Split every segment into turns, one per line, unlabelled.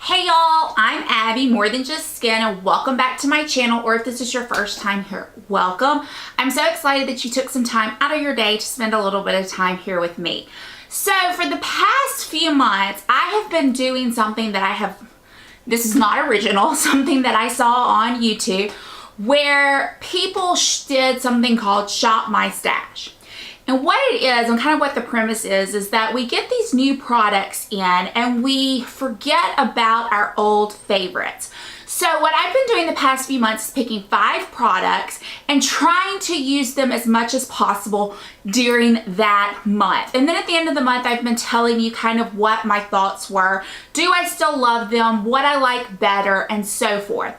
Hey y'all, I'm Abby, More Than Just Skin, and welcome back to my channel, or if this is your first time here, welcome. I'm so excited that you took some time out of your day to spend a little bit of time here with me. So for the past few months, I have been doing something that this is not original, something that I saw on YouTube, where people did something called Shop My Stash. And what it is, and kind of what the premise is that we get these new products in and we forget about our old favorites. So what I've been doing the past few months is picking 5 products and trying to use them as much as possible during that month. And then at the end of the month, I've been telling you kind of what my thoughts were. Do I still love them? What I like better? And so forth.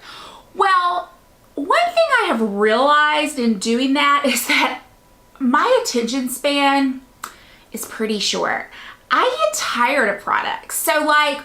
Well, one thing I have realized in doing that is that my attention span is pretty short. I get tired of products. So like,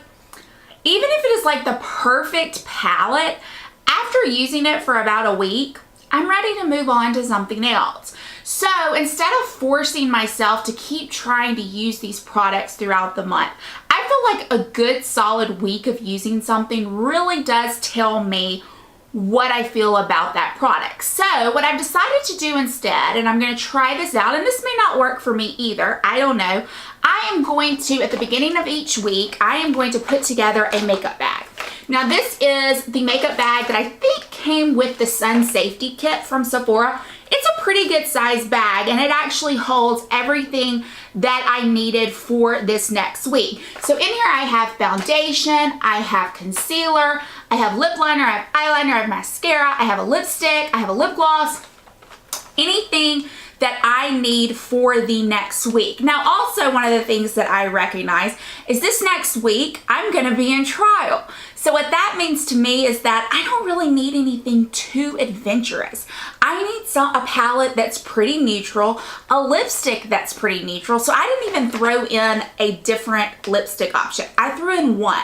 even if it is like the perfect palette, after using it for about a week, I'm ready to move on to something else. So instead of forcing myself to keep trying to use these products throughout the month, I feel like a good solid week of using something really does tell me what I feel about that product. So what I've decided to do instead, and I'm going to try this out, and this may not work for me either, I don't know, I am going to, at the beginning of each week, I am going to put together a makeup bag. Now this is the makeup bag that I think came with the Sun Safety Kit from Sephora. It's a pretty good size bag, and it actually holds everything that I needed for this next week. So in here I have foundation, I have concealer, I have lip liner, I have eyeliner, I have mascara, I have a lipstick, I have a lip gloss, anything that I need for the next week. Now also one of the things that I recognize is this next week I'm gonna be in trial. So what that means to me is that I don't really need anything too adventurous. I need a palette that's pretty neutral, a lipstick that's pretty neutral. So I didn't even throw in a different lipstick option. I threw in one.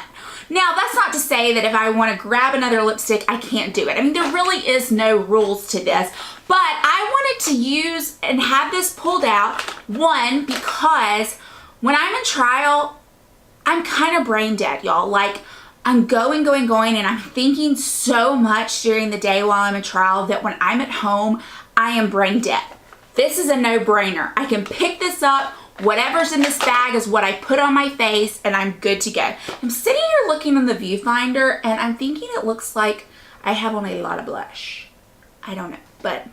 Now, that's not to say that if I want to grab another lipstick, I can't do it. I mean, there really is no rules to this, but I wanted to use and have this pulled out, one, because when I'm in trial, I'm kind of brain dead, y'all. Like, I'm going, and I'm thinking so much during the day while I'm in trial that when I'm at home, I am brain dead. This is a no-brainer. I can pick this up. Whatever's in this bag is what I put on my face and I'm good to go. I'm sitting here looking in the viewfinder and I'm thinking it looks like I have on a lot of blush. I don't know, but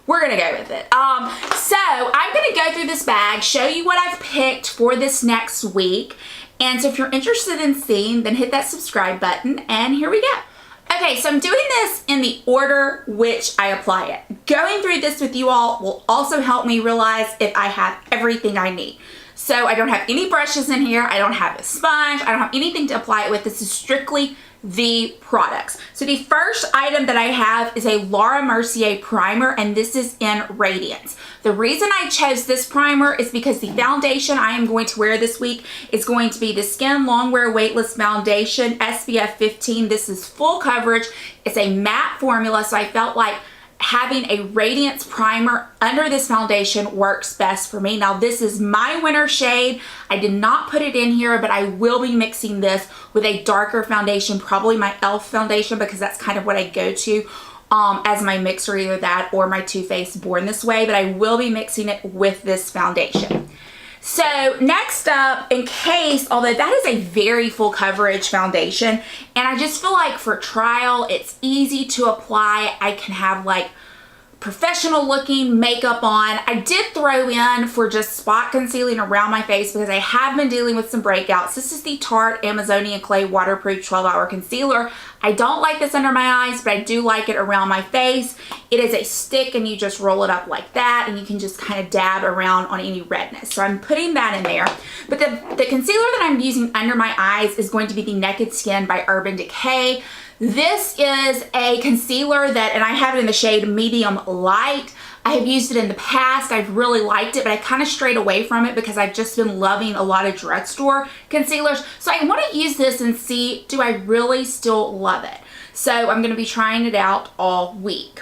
we're gonna go with it. So I'm gonna go through this bag, show you what I've picked for this next week. And so if you're interested in seeing, then hit that subscribe button and here we go. Okay, so I'm doing this in the order which I apply it. Going through this with you all will also help me realize if I have everything I need. So I don't have any brushes in here, I don't have a sponge, I don't have anything to apply it with. This is strictly the products. So the first item that I have is a Laura Mercier primer, and this is in Radiance. The reason I chose this primer is because the foundation I am going to wear this week is going to be the Skin Longwear Weightless Foundation SPF 15. This is full coverage. It's a matte formula, so I felt like having a Radiance primer under this foundation works best for me. Now this is my winter shade. I did not put it in here, but I will be mixing this with a darker foundation, probably my e.l.f. foundation, because that's kind of what I go to as my mixer, either that or my Too Faced Born This Way, but I will be mixing it with this foundation. So next up, in case, although that is a very full coverage foundation, and I just feel like for trial, it's easy to apply. I can have like professional looking makeup on. I did throw in for just spot concealing around my face because I have been dealing with some breakouts. This is the Tarte Amazonian Clay Waterproof 12-Hour Concealer. I don't like this under my eyes, but I do like it around my face. It is a stick and you just roll it up like that and you can just kind of dab around on any redness. So I'm putting that in there. But the concealer that I'm using under my eyes is going to be the Naked Skin by Urban Decay. This is a concealer that, and I have it in the shade Medium Light. I have used it in the past. I've really liked it, but I kind of strayed away from it because I've just been loving a lot of drugstore concealers. So I want to use this and see, do I really still love it? So I'm going to be trying it out all week.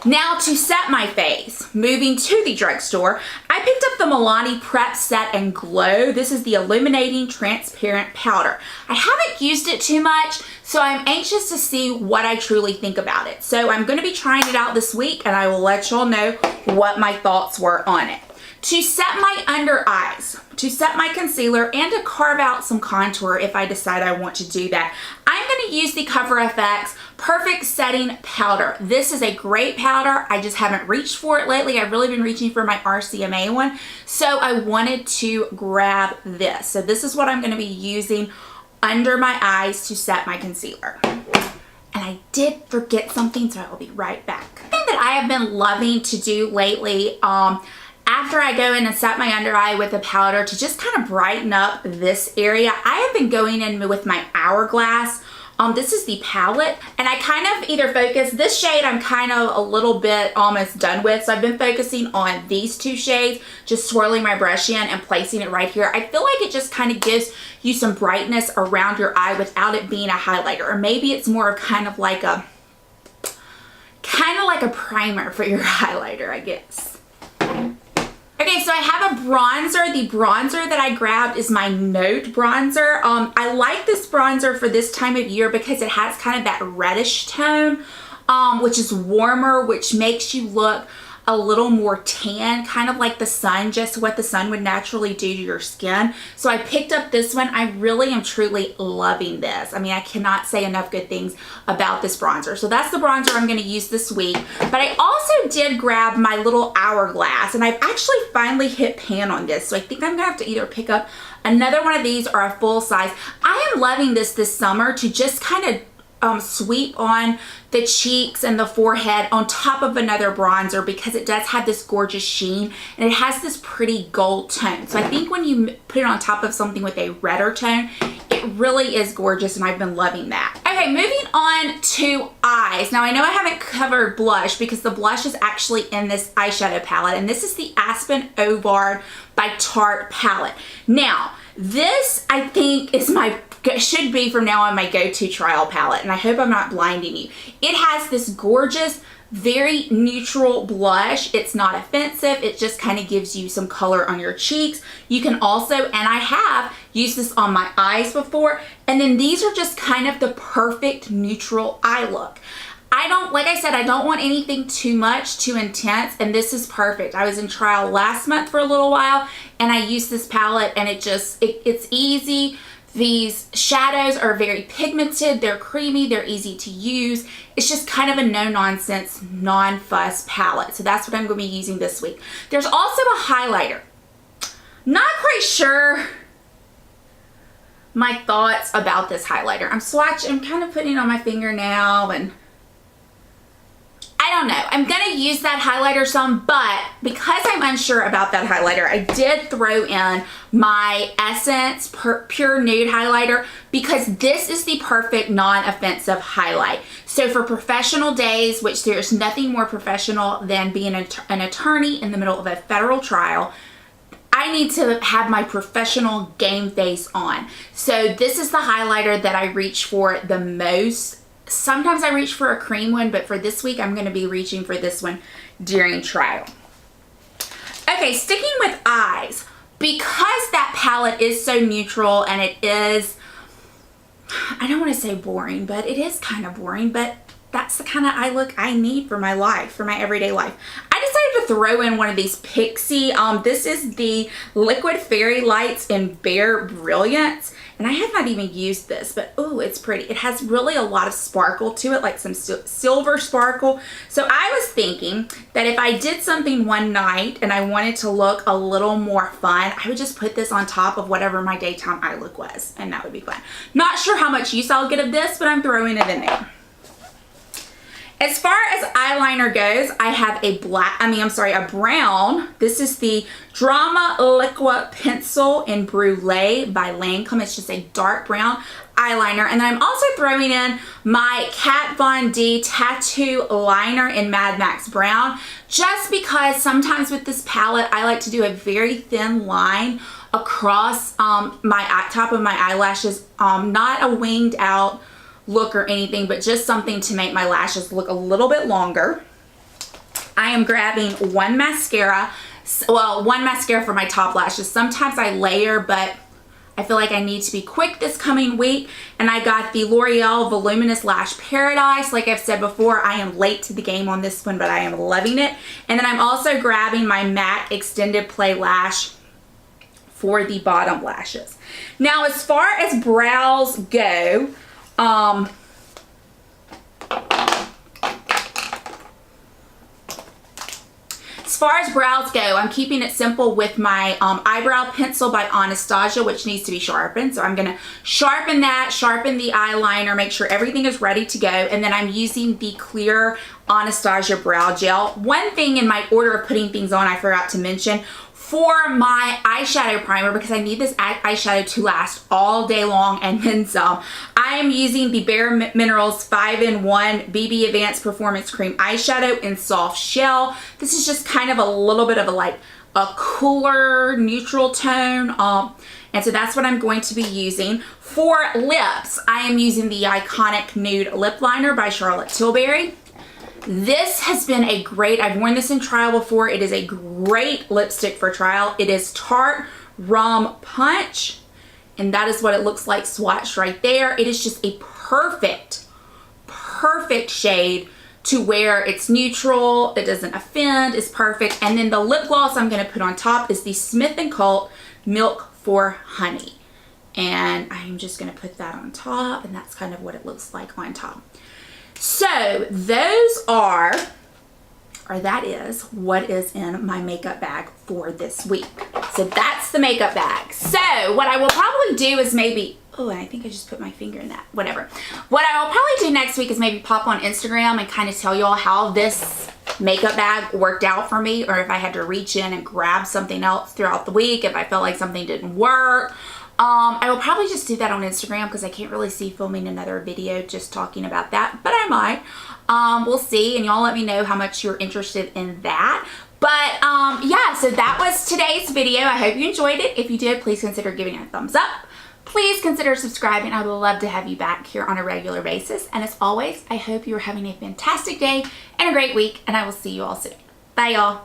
Now to set my face, moving to the drugstore, I picked up the Milani Prep Set and Glow. This is the Illuminating Transparent Powder. I haven't used it too much, so I'm anxious to see what I truly think about it. So I'm going to be trying it out this week, and I will let y'all know what my thoughts were on it. To set my under eyes, to set my concealer, and to carve out some contour if I decide I want to do that, I'm going to use the Cover FX Perfect Setting Powder. This is a great powder. I just haven't reached for it lately. I've really been reaching for my RCMA one, so I wanted to grab this. So this is what I'm going to be using under my eyes to set my concealer. And I did forget something, so I will be right back. Something that I have been loving to do lately, after I go in and set my under eye with a powder to just kind of brighten up this area, I have been going in with my Hourglass. This is the palette, and I kind of either focus, this shade I'm kind of a little bit almost done with, so I've been focusing on these two shades, just swirling my brush in and placing it right here. I feel like it just kind of gives you some brightness around your eye without it being a highlighter, or maybe it's more of kind of like a primer for your highlighter, I guess. Okay, so I have a bronzer. The bronzer that I grabbed is my Note bronzer. I like this bronzer for this time of year because it has kind of that reddish tone, which is warmer, which makes you look a little more tan, kind of like the sun, just what the sun would naturally do to your skin. So I picked up this one. I really am truly loving this. I mean, I cannot say enough good things about this bronzer. So that's the bronzer I'm going to use this week. But I also did grab my little Hourglass, and I've actually finally hit pan on this. So I think I'm going to have to either pick up another one of these or a full size. I am loving this summer to just kind of sweep on the cheeks and the forehead on top of another bronzer, because it does have this gorgeous sheen and it has this pretty gold tone. So I think when you put it on top of something with a redder tone, it really is gorgeous, and I've been loving that. Okay, moving on to eyes. Now I know I haven't covered blush because the blush is actually in this eyeshadow palette, and this is the Aspen Ovard by Tarte palette. Now this, I think, is should be from now on my go-to trial palette, and I hope I'm not blinding you. It has this gorgeous, very neutral blush. It's not offensive. It just kind of gives you some color on your cheeks. You can also, and I have used this on my eyes before, and then these are just kind of the perfect neutral eye look. Like I said, I don't want anything too much, too intense, and this is perfect. I was in trial last month for a little while, and I used this palette, and it's easy. These shadows are very pigmented, they're creamy, they're easy to use. It's just kind of a no-nonsense, non-fuss palette. So that's what I'm going to be using this week. There's also a highlighter. Not quite sure my thoughts about this highlighter. I'm kind of putting it on my finger now, and I don't know. I'm going to use that highlighter some, but because I'm unsure about that highlighter, I did throw in my Essence Pure Nude highlighter, because this is the perfect non-offensive highlight. So for professional days, which there's nothing more professional than being an attorney in the middle of a federal trial, I need to have my professional game face on. So this is the highlighter that I reach for the most. Sometimes I reach for a cream one, but for this week, I'm going to be reaching for this one during trial. Okay, sticking with eyes, because that palette is so neutral and it is, I don't want to say boring, but it is kind of boring, but that's the kind of eye look I need for my life, for my everyday life. I decided to throw in one of these Pixi. This is the Liquid Fairy Lights in Bare Brilliance. And I have not even used this, but oh, it's pretty. It has really a lot of sparkle to it, like some silver sparkle. So I was thinking that if I did something one night and I wanted to look a little more fun, I would just put this on top of whatever my daytime eye look was, and that would be fun. Not sure how much use I'll get of this, but I'm throwing it in there. As far as eyeliner goes, I have a brown. This is the Drama Liqua Pencil in Brulee by Lancome. It's just a dark brown eyeliner. And then I'm also throwing in my Kat Von D Tattoo Liner in Mad Max Brown, just because sometimes with this palette, I like to do a very thin line across my top of my eyelashes, not a winged out look or anything, but just something to make my lashes look a little bit longer. I am grabbing one mascara. Well, one mascara for my top lashes. Sometimes I layer, but I feel like I need to be quick this coming week. And I got the L'Oreal Voluminous Lash Paradise. Like I've said before, I am late to the game on this one, but I am loving it. And then I'm also grabbing my MAC Extended Play Lash for the bottom lashes. Now, as far as brows go, I'm keeping it simple with my eyebrow pencil by Anastasia, which needs to be sharpened. So I'm going to sharpen that, sharpen the eyeliner, make sure everything is ready to go. And then I'm using the clear Anastasia brow gel. One thing in my order of putting things on I forgot to mention, for my eyeshadow primer, because I need this eyeshadow to last all day long and then some, I am using the Bare Minerals 5-in-1 BB Advanced Performance Cream Eyeshadow in Soft Shell. This is just kind of a little bit of a cooler neutral tone. And so that's what I'm going to be using. For lips, I am using the Iconic Nude Lip Liner by Charlotte Tilbury. This has been a great, I've worn this in trial before. It is a great lipstick for trial. It is Tarte Rum Punch, and that is what it looks like swatched right there. It is just a perfect shade to where it's neutral, it doesn't offend, it's perfect. And then the lip gloss I'm going to put on top is the Smith & Co. Milk for Honey. And I'm just going to put that on top, and that's kind of what it looks like on top. So those are, or that is what is in my makeup bag for this week. So that's the makeup bag. So what I will probably do is maybe, oh, I think I just put my finger in that, whatever. What I will probably do next week is maybe pop on Instagram and kind of tell y'all how this makeup bag worked out for me, or if I had to reach in and grab something else throughout the week, if I felt like something didn't work. I will probably just do that on Instagram because I can't really see filming another video just talking about that, but I might. We'll see, and y'all let me know how much you're interested in that. But yeah, so that was today's video. I hope you enjoyed it. If you did, please consider giving it a thumbs up. Please consider subscribing. I would love to have you back here on a regular basis. And as always, I hope you're having a fantastic day and a great week, and I will see you all soon. Bye, y'all.